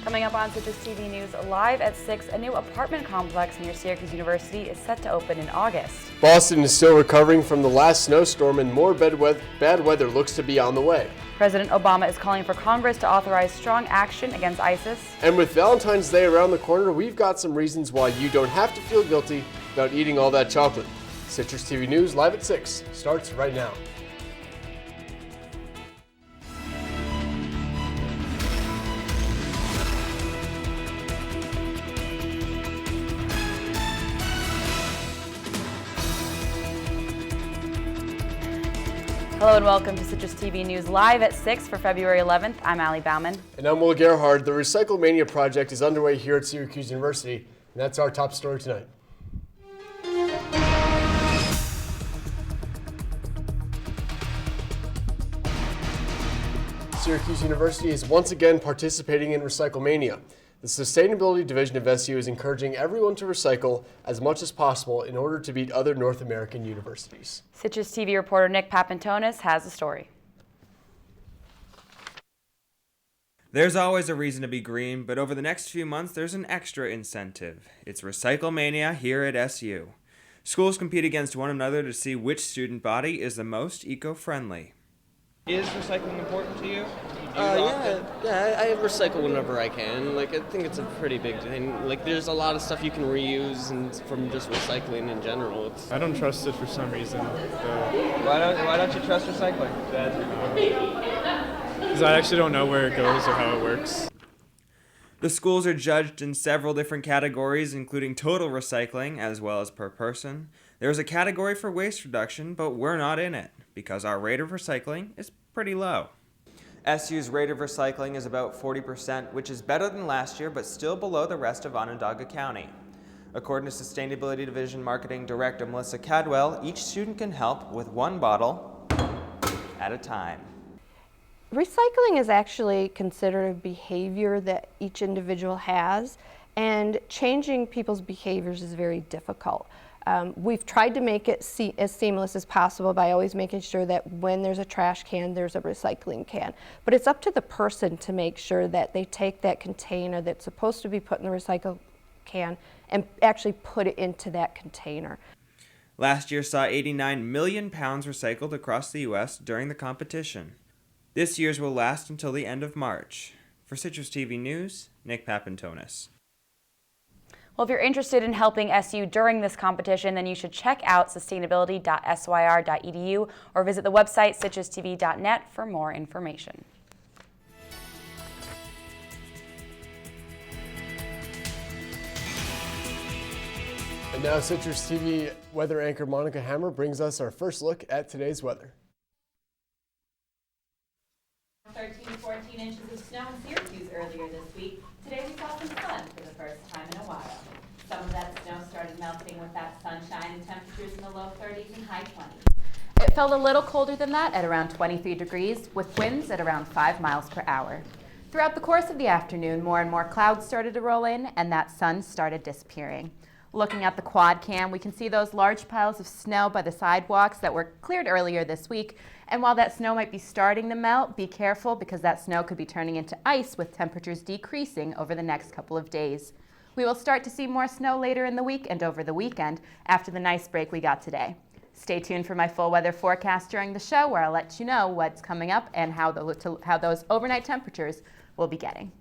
Coming up on Citrus TV News Live at 6, a new apartment complex near Syracuse University is set to open in August. Boston is still recovering from the last snowstorm and more bad weather looks to be on the way. President Obama is calling for Congress to authorize strong action against ISIS. And with Valentine's Day around the corner, we've got some reasons why you don't have to feel guilty about eating all that chocolate. Citrus TV News Live at 6 starts right now. Hello and welcome to Citrus TV News Live at 6 for February 11th. I'm Ali Bauman. And I'm Gerhard. The Recycle Mania project is underway here at Syracuse University, and that's our top story tonight. Syracuse University is once again participating in Recycle Mania. The Sustainability Division of SU is encouraging everyone to recycle as much as possible in order to beat other North American universities. Citrus TV reporter Nick Papantonis has the story. There's always a reason to be green, but over the next few months there's an extra incentive. It's Recycle Mania here at SU. Schools compete against one another to see which student body is the most eco-friendly. Is recycling important to you? Yeah, I recycle whenever I can. I think it's a pretty big thing. There's a lot of stuff you can reuse and from just recycling in general. I don't trust it for some reason. Why don't you trust recycling? Because I actually don't know where it goes or how it works. The schools are judged in several different categories, including total recycling as well as per person. There's a category for waste reduction, but we're not in it because our rate of recycling is pretty low. SU's rate of recycling is about 40%, which is better than last year, but still below the rest of Onondaga County. According to Sustainability Division Marketing Director Melissa Cadwell, each student can help with one bottle at a time. Recycling is actually considered a behavior that each individual has, and changing people's behaviors is very difficult. We've tried to make it as seamless as possible by always making sure that when there's a trash can, there's a recycling can. But it's up to the person to make sure that they take that container that's supposed to be put in the recycle can and actually put it into that container. Last year saw 89 million pounds recycled across the U.S. during the competition. This year's will last until the end of March. For Citrus TV News, Nick Papantonis. Well, if you're interested in helping SU during this competition, then you should check out sustainability.syr.edu or visit the website citrustv.net for more information. And now Citrus TV weather anchor Monica Hammer brings us our first look at today's weather. 13 to 14 inches of snow in Syracuse earlier this week. Today we saw some sun for the first time in a while. Some of that snow started melting with that sunshine and temperatures in the low 30s and high 20s. It felt a little colder than that at around 23 degrees with winds at around 5 miles per hour. Throughout the course of the afternoon, more and more clouds started to roll in and that sun started disappearing. Looking at the quad cam, we can see those large piles of snow by the sidewalks that were cleared earlier this week. And while that snow might be starting to melt, be careful because that snow could be turning into ice with temperatures decreasing over the next couple of days. We will start to see more snow later in the week and over the weekend after the nice break we got today. Stay tuned for my full weather forecast during the show where I'll let you know what's coming up and how those overnight temperatures will be getting.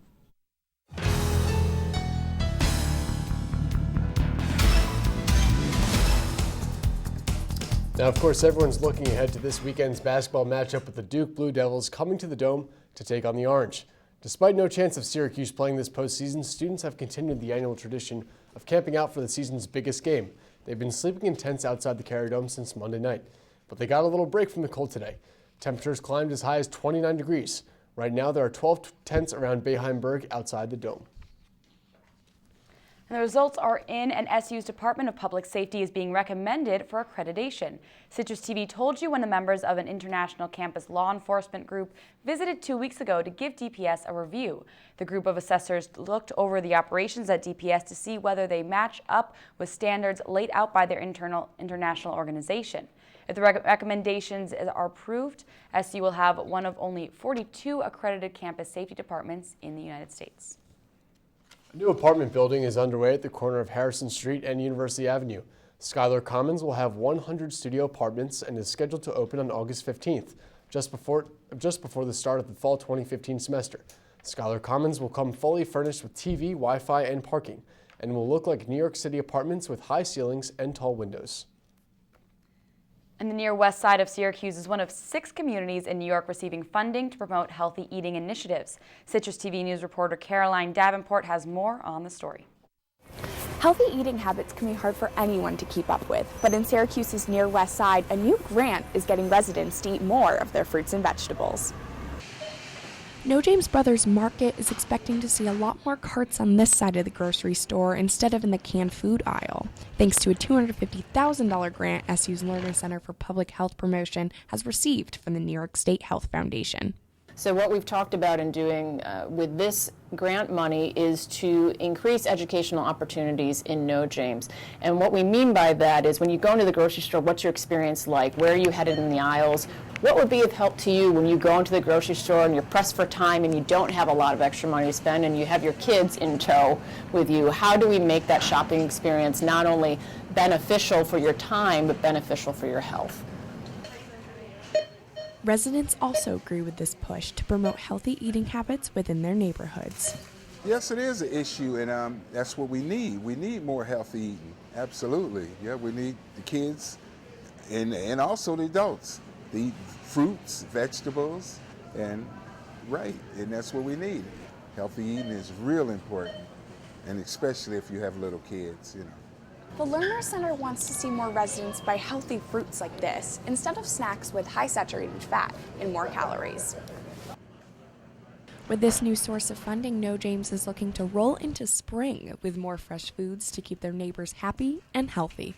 Now, of course, everyone's looking ahead to this weekend's basketball matchup with the Duke Blue Devils coming to the Dome to take on the Orange. Despite no chance of Syracuse playing this postseason, students have continued the annual tradition of camping out for the season's biggest game. They've been sleeping in tents outside the Carrier Dome since Monday night, but they got a little break from the cold today. Temperatures climbed as high as 29 degrees. Right now, there are 12 tents around Bayheimberg outside the Dome. And the results are in, and SU's Department of Public Safety is being recommended for accreditation. Citrus TV told you when the members of an international campus law enforcement group visited 2 weeks ago to give DPS a review. The group of assessors looked over the operations at DPS to see whether they match up with standards laid out by their international organization. If the recommendations are approved, SU will have one of only 42 accredited campus safety departments in the United States. A new apartment building is underway at the corner of Harrison Street and University Avenue. Schuyler Commons will have 100 studio apartments and is scheduled to open on August 15th, just before the start of the fall 2015 semester. Schuyler Commons will come fully furnished with TV, Wi-Fi, and parking, and will look like New York City apartments with high ceilings and tall windows. And the near west side of Syracuse is one of 6 communities in New York receiving funding to promote healthy eating initiatives. Citrus TV News reporter Caroline Davenport has more on the story. Healthy eating habits can be hard for anyone to keep up with, but in Syracuse's near west side, a new grant is getting residents to eat more of their fruits and vegetables. No James Brothers Market is expecting to see a lot more carts on this side of the grocery store instead of in the canned food aisle, thanks to a $250,000 grant SU's Lerner Center for Public Health Promotion has received from the New York State Health Foundation. So what we've talked about in doing with this grant money is to increase educational opportunities in No James. And what we mean by that is when you go into the grocery store, what's your experience like? Where are you headed in the aisles? What would be of help to you when you go into the grocery store and you're pressed for time and you don't have a lot of extra money to spend and you have your kids in tow with you? How do we make that shopping experience not only beneficial for your time, but beneficial for your health? Residents also agree with this push to promote healthy eating habits within their neighborhoods. Yes, it is an issue, and that's what we need. We need more healthy eating, absolutely. Yeah, we need the kids and also the adults to eat fruits, vegetables, and that's what we need. Healthy eating is real important, and especially if you have little kids, The Lerner Center wants to see more residents buy healthy fruits like this instead of snacks with high saturated fat and more calories. With this new source of funding, No James is looking to roll into spring with more fresh foods to keep their neighbors happy and healthy.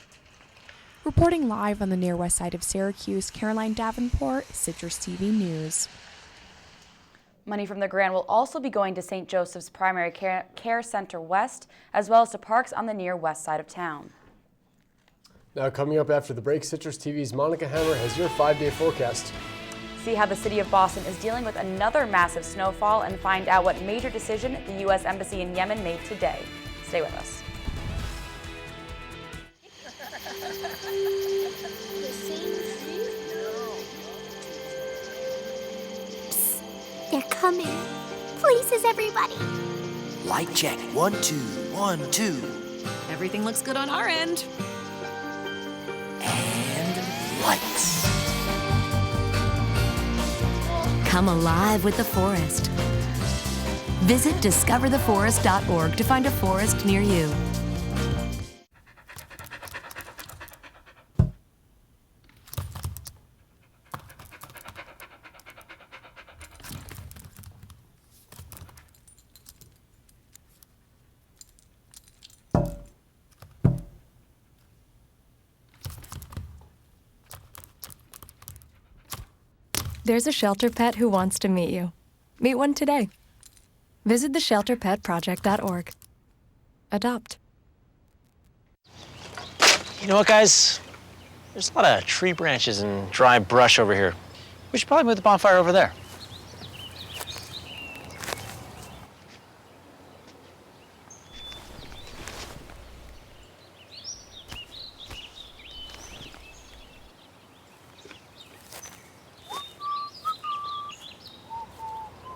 Reporting live on the near west side of Syracuse, Caroline Davenport, Citrus TV News. Money from the grant will also be going to St. Joseph's Primary Care Center West, as well as to parks on the near west side of town. Now coming up after the break, Citrus TV's Monica Hammer has your 5-day forecast. See how the city of Boston is dealing with another massive snowfall and find out what major decision the U.S. Embassy in Yemen made today. Stay with us. They're coming. Places, everybody. Light check. 1, 2, 1, 2. Everything looks good on our end. And lights. Come alive with the forest. Visit discovertheforest.org to find a forest near you. There's a shelter pet who wants to meet you. Meet one today. Visit theshelterpetproject.org. Adopt. You know what, guys? There's a lot of tree branches and dry brush over here. We should probably move the bonfire over there.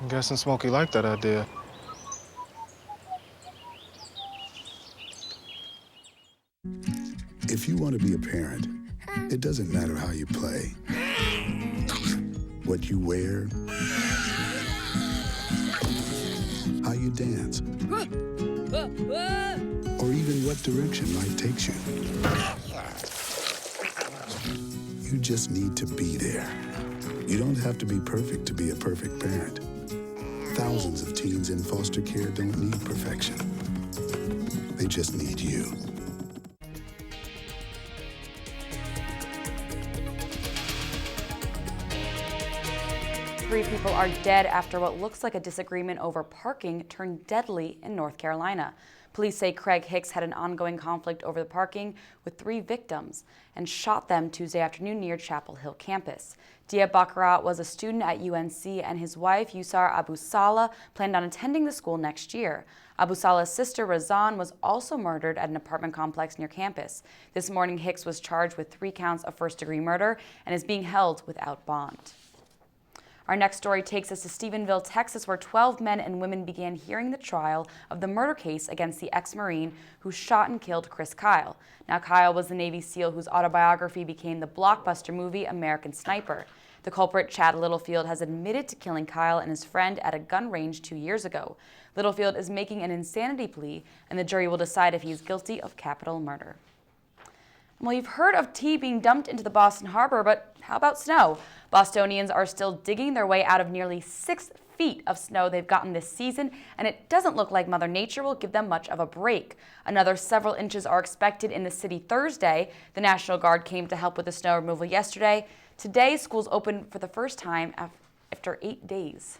I'm guessing Smokey liked that idea. If you want to be a parent, it doesn't matter how you play, what you wear, how you dance, or even what direction life takes you. You just need to be there. You don't have to be perfect to be a perfect parent. Thousands of teens in foster care don't need perfection. They just need you. 3 people are dead after what looks like a disagreement over parking turned deadly in North Carolina. Police say Craig Hicks had an ongoing conflict over the parking with 3 victims and shot them Tuesday afternoon near Chapel Hill campus. Diab Baccarat was a student at UNC, and his wife, Yusar Abu Salah, planned on attending the school next year. Abu Salah's sister, Bazan, was also murdered at an apartment complex near campus. This morning, Hicks was charged with 3 counts of first-degree murder and is being held without bond. Our next story takes us to Stephenville, Texas, where 12 men and women began hearing the trial of the murder case against the ex-Marine who shot and killed Chris Kyle. Now, Kyle was the Navy SEAL whose autobiography became the blockbuster movie American Sniper. The culprit, Chad Littlefield, has admitted to killing Kyle and his friend at a gun range 2 years ago. Littlefield is making an insanity plea, and the jury will decide if he is guilty of capital murder. Well, you've heard of tea being dumped into the Boston Harbor, but how about snow? Bostonians are still digging their way out of nearly 6 feet of snow they've gotten this season, and it doesn't look like Mother Nature will give them much of a break. Another several inches are expected in the city Thursday. The National Guard came to help with the snow removal yesterday. Today, schools open for the first time after 8 days.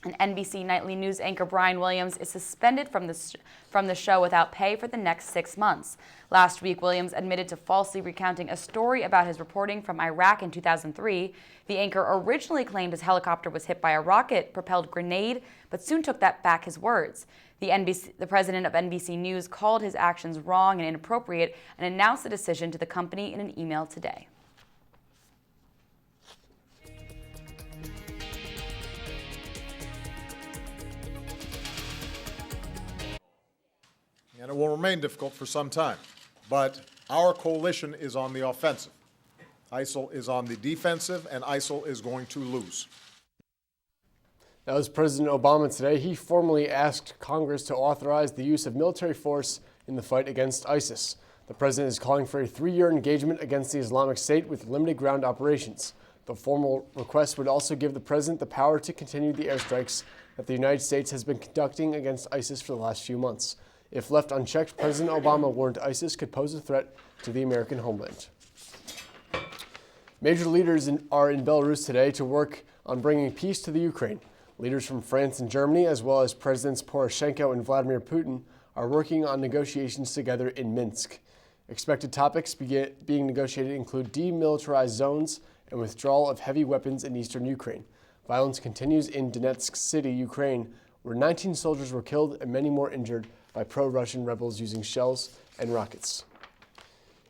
And NBC Nightly News anchor Brian Williams is suspended from the show without pay for the next 6 months. Last week, Williams admitted to falsely recounting a story about his reporting from Iraq in 2003. The anchor originally claimed his helicopter was hit by a rocket-propelled grenade, but soon took that back his words. The president of NBC News called his actions wrong and inappropriate and announced the decision to the company in an email today. And it will remain difficult for some time. But our coalition is on the offensive. ISIL is on the defensive, and ISIL is going to lose. That was President Obama today. He formally asked Congress to authorize the use of military force in the fight against ISIS. The president is calling for a 3-year engagement against the Islamic State with limited ground operations. The formal request would also give the president the power to continue the airstrikes that the United States has been conducting against ISIS for the last few months. If left unchecked, President Obama warned ISIS could pose a threat to the American homeland. Major leaders are in Belarus today to work on bringing peace to the Ukraine. Leaders from France and Germany, as well as Presidents Poroshenko and Vladimir Putin, are working on negotiations together in Minsk. Expected topics being negotiated include demilitarized zones and withdrawal of heavy weapons in eastern Ukraine. Violence continues in Donetsk City, Ukraine, where 19 soldiers were killed and many more injured by pro-Russian rebels using shells and rockets.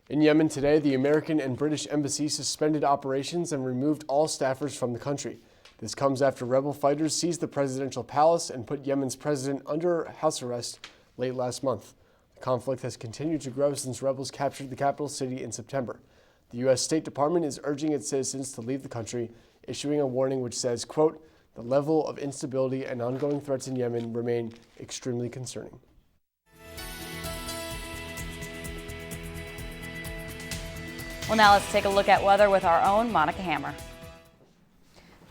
In Yemen today, the American and British embassies suspended operations and removed all staffers from the country. This comes after rebel fighters seized the presidential palace and put Yemen's president under house arrest late last month. The conflict has continued to grow since rebels captured the capital city in September. The U.S. State Department is urging its citizens to leave the country, issuing a warning which says, quote, "The level of instability and ongoing threats in Yemen remain extremely concerning." Well, now let's take a look at weather with our own Monica Hammer.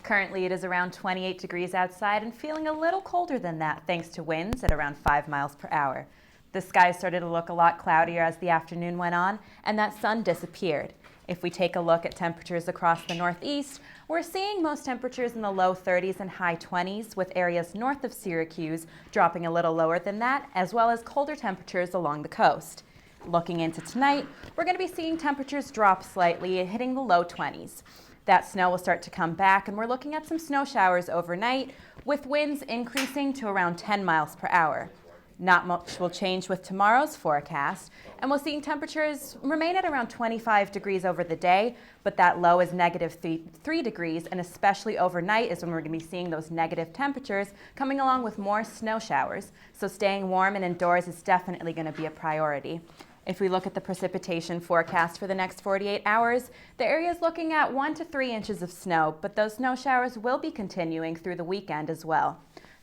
Currently, it is around 28 degrees outside and feeling a little colder than that thanks to winds at around 5 miles per hour. The sky started to look a lot cloudier as the afternoon went on, and that sun disappeared. If we take a look at temperatures across the Northeast, we're seeing most temperatures in the low 30s and high 20s, with areas north of Syracuse dropping a little lower than that, as well as colder temperatures along the coast. Looking into tonight, we're going to be seeing temperatures drop slightly, hitting the low 20s. That snow will start to come back, and we're looking at some snow showers overnight, with winds increasing to around 10 miles per hour. Not much will change with tomorrow's forecast, and we'll see temperatures remain at around 25 degrees over the day, but that low is negative 3 degrees, and especially overnight is when we're going to be seeing those negative temperatures coming along with more snow showers. So staying warm and indoors is definitely going to be a priority. If we look at the precipitation forecast for the next 48 hours, the area is looking at 1 to 3 inches of snow, but those snow showers will be continuing through the weekend as well.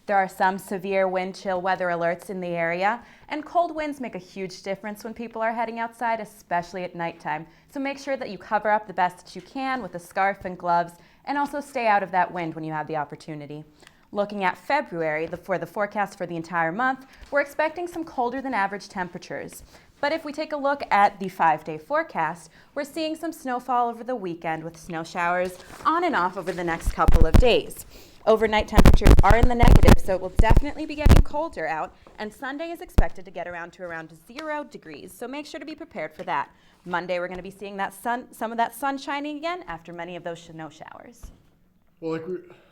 There are some severe wind chill weather alerts in the area, and cold winds make a huge difference when people are heading outside, especially at nighttime. So make sure that you cover up the best that you can with a scarf and gloves, and also stay out of that wind when you have the opportunity. Looking at February, for the forecast for the entire month, we're expecting some colder than average temperatures. But if we take a look at the 5-day forecast, we're seeing some snowfall over the weekend with snow showers on and off over the next couple of days. Overnight temperatures are in the negative, so it will definitely be getting colder out, and Sunday is expected to get around 0 degrees, so make sure to be prepared for that. Monday, we're going to be seeing some of that sun shining again after many of those snow showers. Well,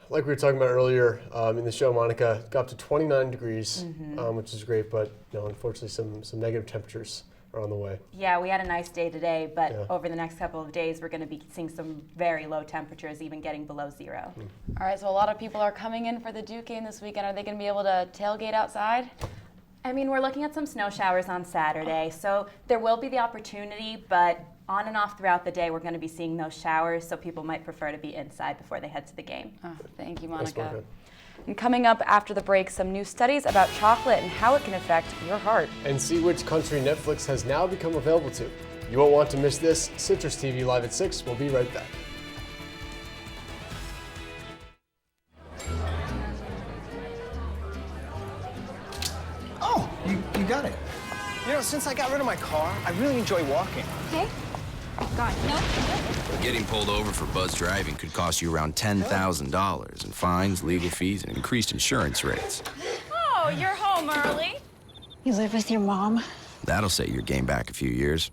like we were talking about earlier in the show, Monica, got up to 29 degrees, which is great, but unfortunately some negative temperatures are on the way. Yeah, we had a nice day today, but over the next couple of days, we're going to be seeing some very low temperatures, even getting below 0. All right, so a lot of people are coming in for the Duke game this weekend. Are they going to be able to tailgate outside? I mean, we're looking at some snow showers on Saturday, so there will be the opportunity, but on and off throughout the day, we're going to be seeing those showers, so people might prefer to be inside before they head to the game. Oh, thank you, Monica. Thanks, Monica. And coming up after the break, some new studies about chocolate and how it can affect your heart. And see which country Netflix has now become available to. You won't want to miss this. Citrus TV Live at 6. We'll be right back. Oh, you got it. Since I got rid of my car, I really enjoy walking. Okay. God, no. Getting pulled over for buzz driving could cost you around $10,000 in fines, legal fees, and increased insurance rates. Oh, you're home early. You live with your mom? That'll set your game back a few years.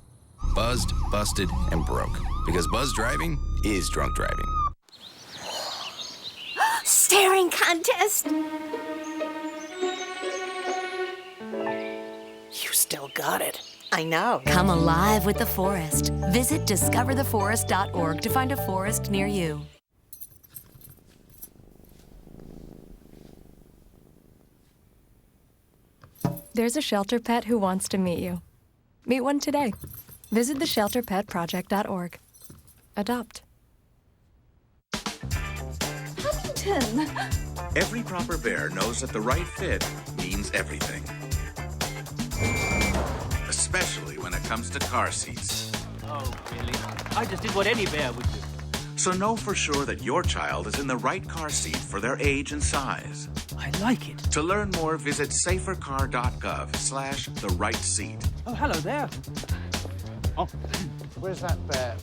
Buzzed, busted, and broke. Because buzz driving is drunk driving. Staring contest. You still got it. I know. Come alive with the forest. Visit discovertheforest.org to find a forest near you. There's a shelter pet who wants to meet you. Meet one today. Visit theshelterpetproject.org. Adopt. Huntington. Every proper bear knows that the right fit means everything. Especially when it comes to car seats. Oh, really? I just did what any bear would do. So know for sure that your child is in the right car seat for their age and size. I like it. To learn more, visit safercar.gov/the right seat. Oh, hello there. Oh, Where's that bear?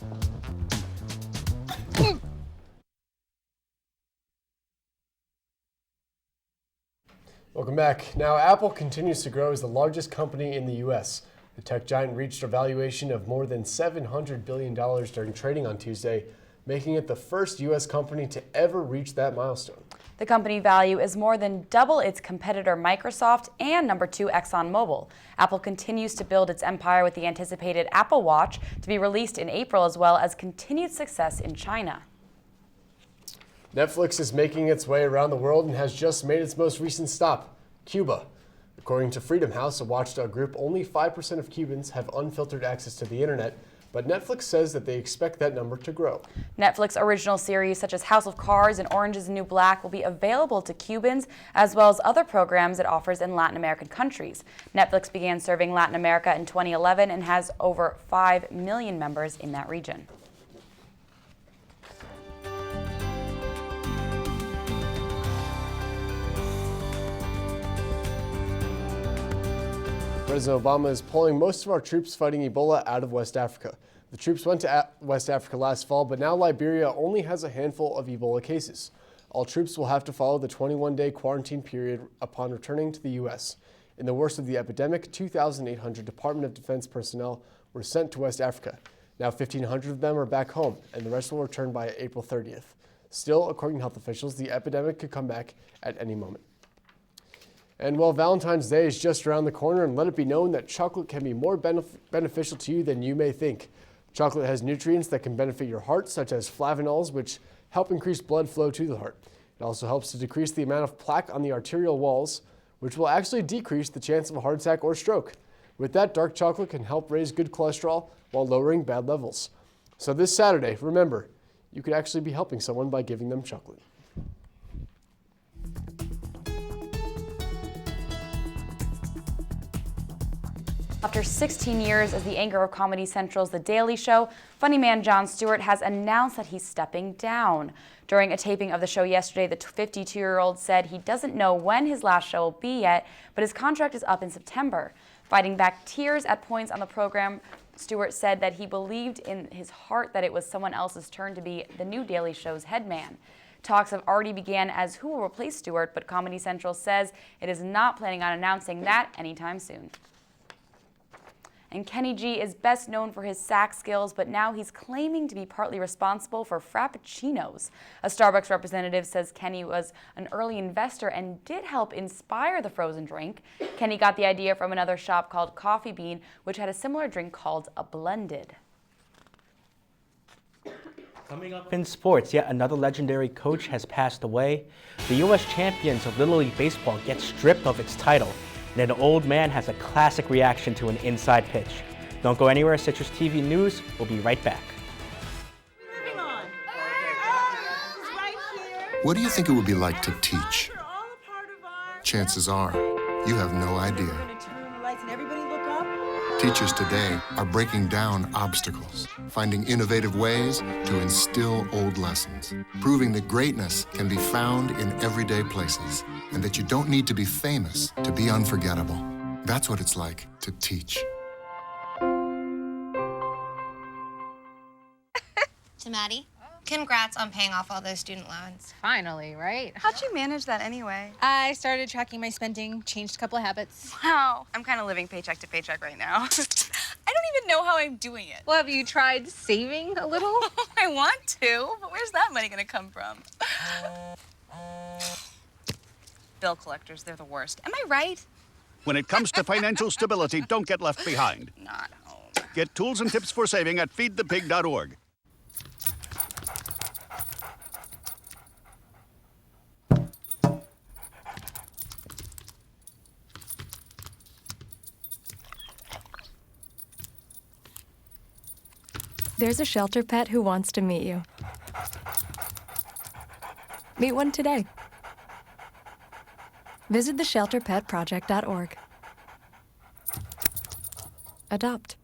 Welcome back. Now, Apple continues to grow as the largest company in the U.S. The tech giant reached a valuation of more than $700 billion during trading on Tuesday, making it the first U.S. company to ever reach that milestone. The company value is more than double its competitor Microsoft and number 2 ExxonMobil. Apple continues to build its empire with the anticipated Apple Watch to be released in April, as well as continued success in China. Netflix is making its way around the world and has just made its most recent stop, Cuba. According to Freedom House, a watchdog group, only 5% of Cubans have unfiltered access to the internet, but Netflix says that they expect that number to grow. Netflix original series such as House of Cards and Orange is the New Black will be available to Cubans, as well as other programs it offers in Latin American countries. Netflix began serving Latin America in 2011 and has over 5 million members in that region. President Obama is pulling most of our troops fighting Ebola out of West Africa. The troops went to West Africa last fall, but now Liberia only has a handful of Ebola cases. All troops will have to follow the 21-day quarantine period upon returning to the U.S. In the worst of the epidemic, 2,800 Department of Defense personnel were sent to West Africa. Now 1,500 of them are back home, and the rest will return by April 30th. Still, according to health officials, the epidemic could come back at any moment. And while Valentine's Day is just around the corner, and let it be known that chocolate can be more beneficial to you than you may think. Chocolate has nutrients that can benefit your heart, such as flavonols, which help increase blood flow to the heart. It also helps to decrease the amount of plaque on the arterial walls, which will actually decrease the chance of a heart attack or stroke. With that, dark chocolate can help raise good cholesterol while lowering bad levels. So this Saturday, remember, you could actually be helping someone by giving them chocolate. After 16 years as the anchor of Comedy Central's The Daily Show, funny man Jon Stewart has announced that he's stepping down. During a taping of the show yesterday, the 52-year-old said he doesn't know when his last show will be yet, but his contract is up in September. Fighting back tears at points on the program, Stewart said that he believed in his heart that it was someone else's turn to be the new Daily Show's head man. Talks have already began as who will replace Stewart, but Comedy Central says it is not planning on announcing that anytime soon. And Kenny G is best known for his sax skills, but now he's claiming to be partly responsible for Frappuccinos. A Starbucks representative says Kenny was an early investor and did help inspire the frozen drink. Kenny got the idea from another shop called Coffee Bean, which had a similar drink called a blended. Coming up in sports, yet another legendary coach has passed away. The U.S. champions of Little League Baseball get stripped of its title. And an old man has a classic reaction to an inside pitch. Don't go anywhere, Citrus TV News. We'll be right back. What do you think it would be like to teach? Chances are, you have no idea. Teachers today are breaking down obstacles, finding innovative ways to instill old lessons, proving that greatness can be found in everyday places, and that you don't need to be famous to be unforgettable. That's what it's like to teach. To Maddie, congrats on paying off all those student loans. Finally, right? How'd you manage that anyway? I started tracking my spending, changed a couple of habits. Wow, I'm kind of living paycheck to paycheck right now. I don't even know how I'm doing it. Well, have you tried saving a little? I want to, but where's that money gonna come from? Bill collectors, they're the worst. Am I right? When it comes to financial stability, don't get left behind. Not home. Get tools and tips for saving at feedthepig.org. There's a shelter pet who wants to meet you. Meet one today. Visit theshelterpetproject.org. Adopt.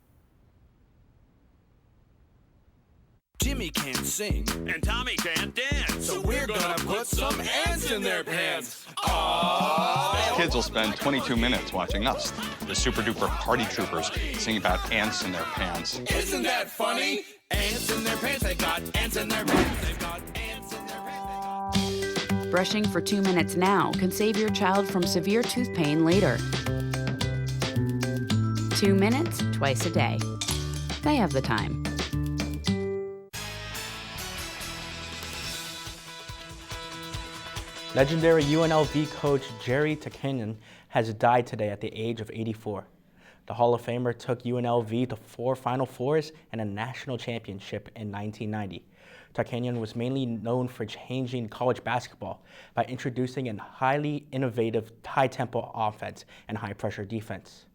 Jimmy can't sing, and Tommy can't dance, so we're gonna put some ants in their pants. Aww. Kids will spend 22 minutes watching us, the super duper party troopers, sing about ants in their pants. Isn't that funny? Ants in their pants, they've got ants in their pants, they've got ants in their pants. Brushing for 2 minutes now can save your child from severe tooth pain later. 2 minutes, twice a day. They have the time. Legendary UNLV coach Jerry Tarkanian has died today at the age of 84. The Hall of Famer took UNLV to 4 Final Fours and a national championship in 1990. Tarkanian was mainly known for changing college basketball by introducing a highly innovative high-tempo offense and high-pressure defense.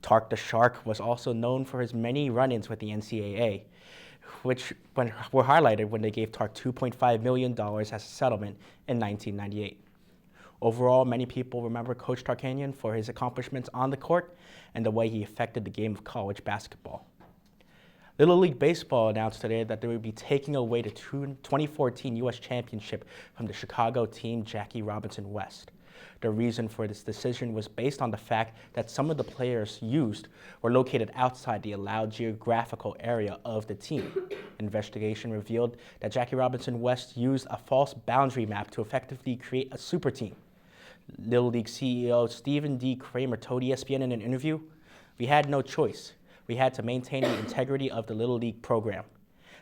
Tark the Shark was also known for his many run-ins with the NCAA, which were highlighted when they gave Tark $2.5 million as a settlement in 1998. Overall, many people remember Coach Tarkanian for his accomplishments on the court and the way he affected the game of college basketball. Little League Baseball announced today that they would be taking away the 2014 U.S. Championship from the Chicago team Jackie Robinson West. The reason for this decision was based on the fact that some of the players used were located outside the allowed geographical area of the team. Investigation revealed that Jackie Robinson West used a false boundary map to effectively create a super team. Little League CEO Stephen D. Kramer told ESPN in an interview, "We had no choice. We had to maintain the integrity of the Little League program.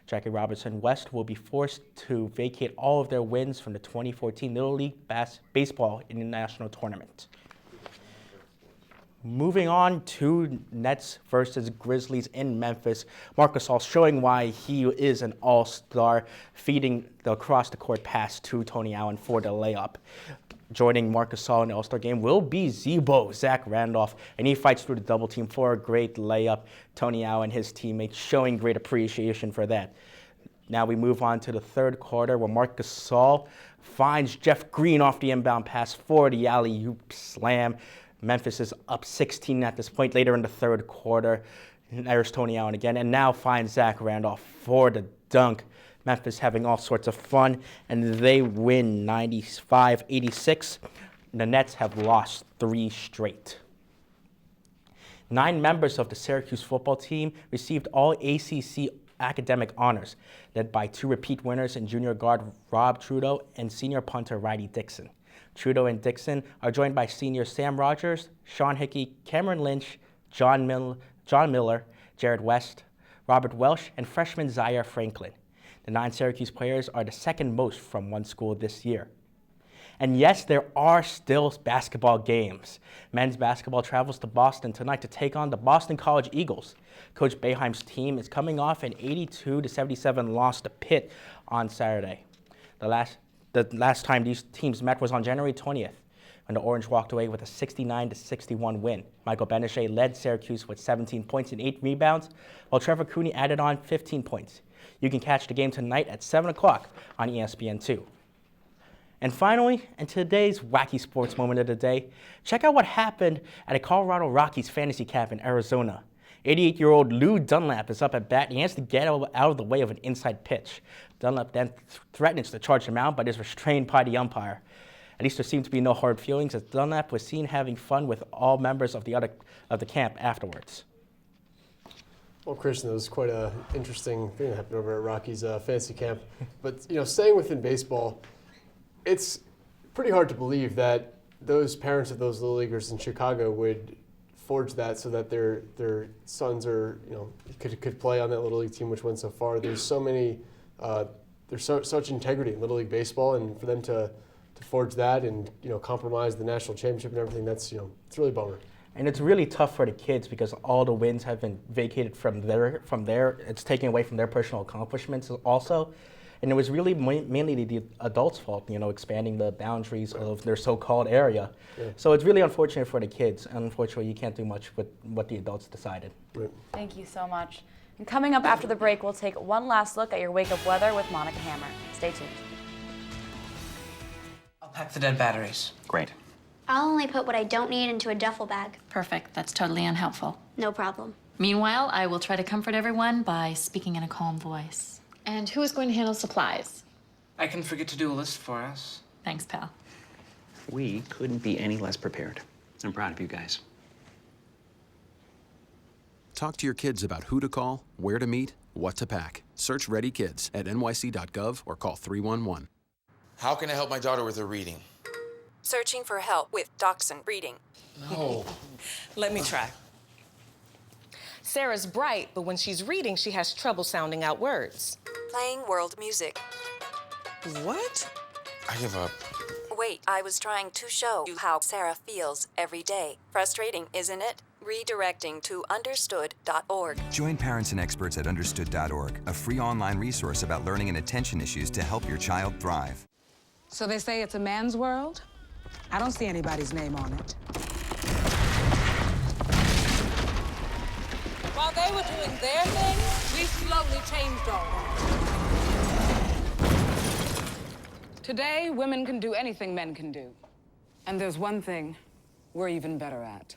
Jackie Robinson West will be forced to vacate all of their wins from the 2014 Little League Baseball International Tournament." Moving on to Nets versus Grizzlies in Memphis. Marc Gasol showing why he is an all-star, feeding the across-the-court pass to Tony Allen for the layup. Joining Marc Gasol in the All-Star game will be Zebo, Zach Randolph, and he fights through the double team for a great layup. Tony Allen, his teammates, showing great appreciation for that. Now we move on to the third quarter where Marc Gasol finds Jeff Green off the inbound pass for the alley-oop slam. Memphis is up 16 at this point later in the third quarter. There's Tony Allen again, and now finds Zach Randolph for the dunk. Memphis having all sorts of fun, and they win 95-86. The Nets have lost 3 straight. 9 members of the Syracuse football team received all ACC academic honors, led by 2 repeat winners in junior guard Rob Trudeau and senior punter Riley Dixon. Trudeau and Dixon are joined by seniors Sam Rogers, Sean Hickey, Cameron Lynch, John Miller, Jared West, Robert Welsh, and freshman Zaire Franklin. The 9 Syracuse players are the second most from one school this year. And yes, there are still basketball games. Men's basketball travels to Boston tonight to take on the Boston College Eagles. Coach Boeheim's team is coming off an 82-77 loss to Pitt on Saturday. The last time these teams met was on January 20th, when the Orange walked away with a 69-61 win. Michael Benichet led Syracuse with 17 points and 8 rebounds, while Trevor Cooney added on 15 points. You can catch the game tonight at 7 o'clock on ESPN2. And finally, in today's wacky sports moment of the day, check out what happened at a Colorado Rockies fantasy camp in Arizona. 88-year-old Lou Dunlap is up at bat, and he has to get out of the way of an inside pitch. Dunlap then threatens to charge him out, but is restrained by the umpire. At least there seemed to be no hard feelings, as Dunlap was seen having fun with all members of the camp afterwards. Well, Christian, that was quite an interesting thing that happened over at Rockies fantasy camp. But staying within baseball, it's pretty hard to believe that those parents of those little leaguers in Chicago would forge that so that their sons are could play on that little league team which went so far. There's so many there's such integrity in little league baseball, and for them to forge that and compromise the national championship and everything, that's it's really a bummer. And it's really tough for the kids because all the wins have been vacated from their it's taken away from their personal accomplishments also. And it was really mainly the adults' fault, expanding the boundaries of their so-called area. Yeah. So it's really unfortunate for the kids, and unfortunately you can't do much with what the adults decided. Right. Thank you so much. And coming up after the break, we'll take one last look at your wake-up weather with Monica Hammer. Stay tuned. I'll pack the dead batteries. Great. I'll only put what I don't need into a duffel bag. Perfect. That's totally unhelpful. No problem. Meanwhile, I will try to comfort everyone by speaking in a calm voice. And who is going to handle supplies? I can forget to do a list for us. Thanks, pal. We couldn't be any less prepared. I'm proud of you guys. Talk to your kids about who to call, where to meet, what to pack. Search Ready Kids at nyc.gov or call 311. How can I help my daughter with her reading? Searching for help with Dachshund Reading. No. Let me try. Sarah's bright, but when she's reading, she has trouble sounding out words. Playing world music. What? I give up. Wait, I was trying to show you how Sarah feels every day. Frustrating, isn't it? Redirecting to understood.org. Join parents and experts at understood.org, a free online resource about learning and attention issues to help your child thrive. So they say it's a man's world? I don't see anybody's name on it. While they were doing their thing, we slowly changed all that. Today, women can do anything men can do. And there's one thing we're even better at.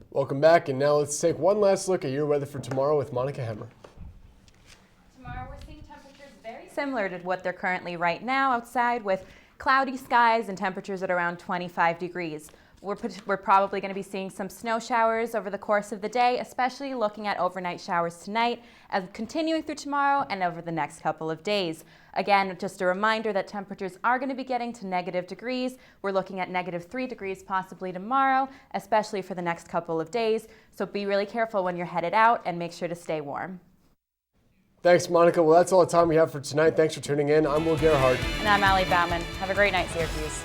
Welcome back, and now let's take one last look at your weather for tomorrow with Monica Hammer. Tomorrow we're seeing temperatures very similar to what they're currently right now outside, with cloudy skies and temperatures at around 25 degrees. We're probably going to be seeing some snow showers over the course of the day, especially looking at overnight showers tonight, and continuing through tomorrow and over the next couple of days. Again, just a reminder that temperatures are going to be getting to negative degrees. We're looking at -3 degrees possibly tomorrow, especially for the next couple of days. So be really careful when you're headed out and make sure to stay warm. Thanks, Monica. Well, that's all the time we have for tonight. Thanks for tuning in. I'm Will Gerhard. And I'm Ali Bauman. Have a great night, Syracuse.